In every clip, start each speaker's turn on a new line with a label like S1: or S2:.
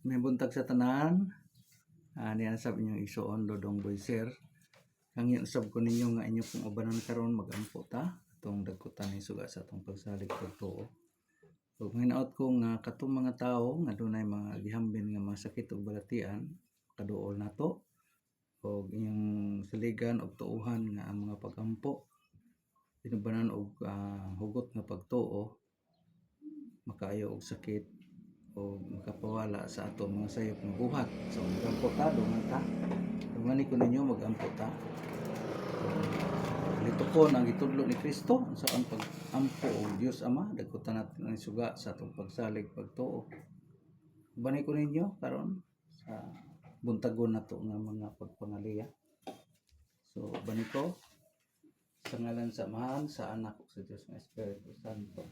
S1: May buntag sa tanan. Niya sab inyong isuon Dodong Boy Sir. Hangin usab ko ninyo nga inyo pong ubanan karon magampo ta atong dagkutan ni suga sa atong pagsalig pagtuo. Ug hinaot ko nga katong mga tawo nga dunay mga gihambin nga mga sakit ug balatian kaduol nato og inyong saligan og tuuhan nga ang mga pagampo pinubanan og hugot nga pagtuo makaayo og sakit o makapawala sa ato mga sayop ng buhat. So, mag-ampo ta, dungan ta. Dungan ko ninyo, mag-ampo ta. Lito ko ang itudlo ni Kristo sa ang pag-ampo o Diyos Ama. Dagkutan natin ang suga sa atong pagsalig, pagtuo. Bani ko ninyo karon sa buntagon na to nga mga pagpangaliya. So, bani ko sa ngalan sa Amahan, sa Anak ug sa Diyos nga Espiritu Santo.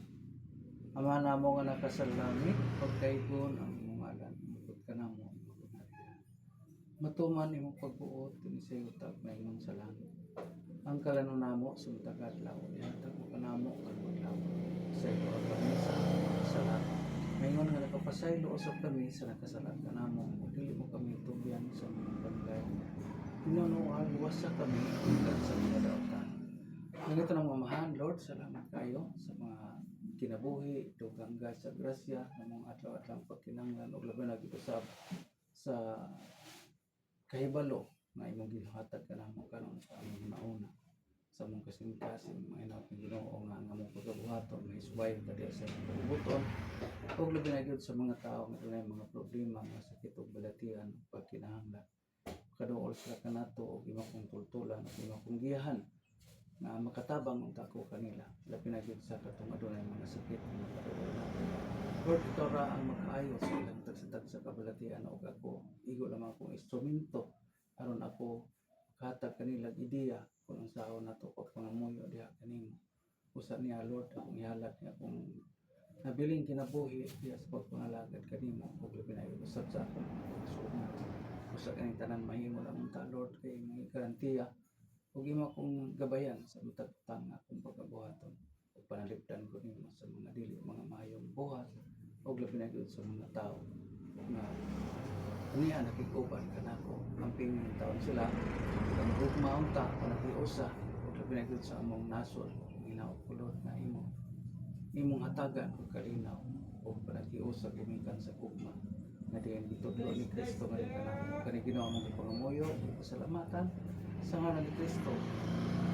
S1: Ama namo nga naka sa langit, pagkaygon ang imong ngalan, magud ka namo ang imong ngalan. Matuman imong pagbuot dinhi sa utag mayong sa langit. Ang kalanon namo sumtag adlaw, ihatag mo kanamo karon adlaw. Sa iyo kami sa sala. Mayon nga nakapasaylo usab kami sa nakasalat kanamo, ug dili mo kami tubyan sa mga banggay. Tinunuan wasa kami hanggang sa mga dautan. Nganito nang mamahan, Lord, salamat kayo sa mga kinabuhi, dughangga sa grasya namong adlaw-adlaw pagkinahanglan ug labi na gid usab sa kahibalo nga imong gihatag kanamo karon sa among nauna sa among kasing-kasing mga inaot ng Ginoo nga among pagabuhaton may subay kadi sa pagbuton ug labi na gid sa mga tawo nga dunay mga problema nga sakit ug balatian pagkinahanglan kaduol sila kanato og imong tultulan ug imong giyahan na makatabang ang tako kanila labi na gyud sa katong adunay mga sakit nga kaduol natin. Lord, ikaw ra ang makaayo sa ilang tagsadag sa kabalatian ug ako igo lamang akong instrumento aron ako hatag kanila ideya kung ang sahon nato pagpangamuyo diha kanimo. Usa niya Lord akong ihalad niya kung nabiling kinabuhi diha sa pagpangalagad kanimo ug labi na gyud usab sa akong pagsugat. Usa kaning tanan mahimo lamang ta Lord kay may garantiya ug imo akong gabayan sa matag utang akong pagabuhaton ug panalipdan ko nimo sa mga dili mga maayong buhat ug labi na gyud sa mga tawo nga aniya nakig-uban kanako amping taon sila ang gugmaon ta panagiusa ug labi na gyud sa among nasod ginaot ko Lord na imong hatagan ug kalinaw ug panagiusa gumikan sa gugma nga diyan gitudlo ni Kristo nga kanako kani Ginoo among pangamuyo ug pasalamatan sa ngalan ni Kristo,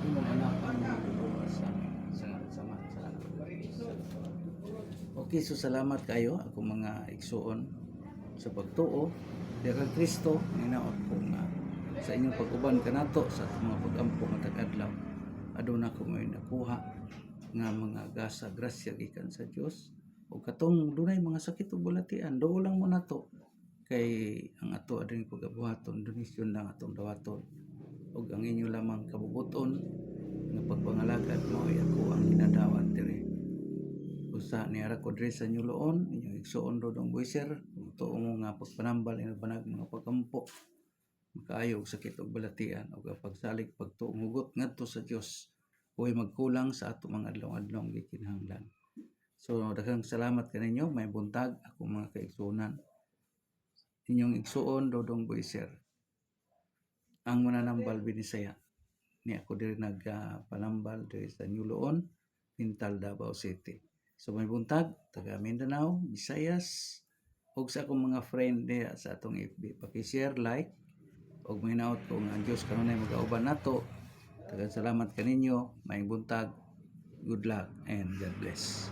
S1: imong anak ang magbubuhat sa amin. Sa ngalan sa Ama, sa Anak, sa Okay, so salamat kayo ako mga igsuon sa pagtuo. Diya kang Kristo, ninaot ko nga sa inyong pag-uban kanato sa mga pag-ampo matag adlaw. Aduna ko may nakuha nga mga gasa grasya gikan sa Dios. O katong dunay mga sakit ug balatian, doo lang mo nato kay ang ato ading pagabuhaton, donisyon lang atong dawaton. Ug ang inyo lamang kabubuton nga pagpangalagad mao ako ang ginadawat diri. Usa niara ko diri sa Nyuloon, inyong igsuon Dodong Boy Sir, tuo mo nga pagpanambal ina banag mga pagkampo. Makaayo og sakit ug balatian ug pagsalig pagtuo hugot ngadto sa Dios. Huwag magkulang sa ato mga adlaw-adlaw gikinahanglan. So daghang salamat kaninyo, may buntag ako mga kaigsuonan. Inyong igsuon Dodong Boy Sir. Ang mananambal Binisaya ni ako diri nagpanambal diri sa Nyuloon, Pintal, Davao City. So may buntag taga Mindanao, Visayas ug sa akong mga friend diha sa atong FB paki-share, like ug mahinaot ko nga ang Dios kanunay mag-auban nato. Taga salamat kaninyo, may buntag. Good luck and God bless.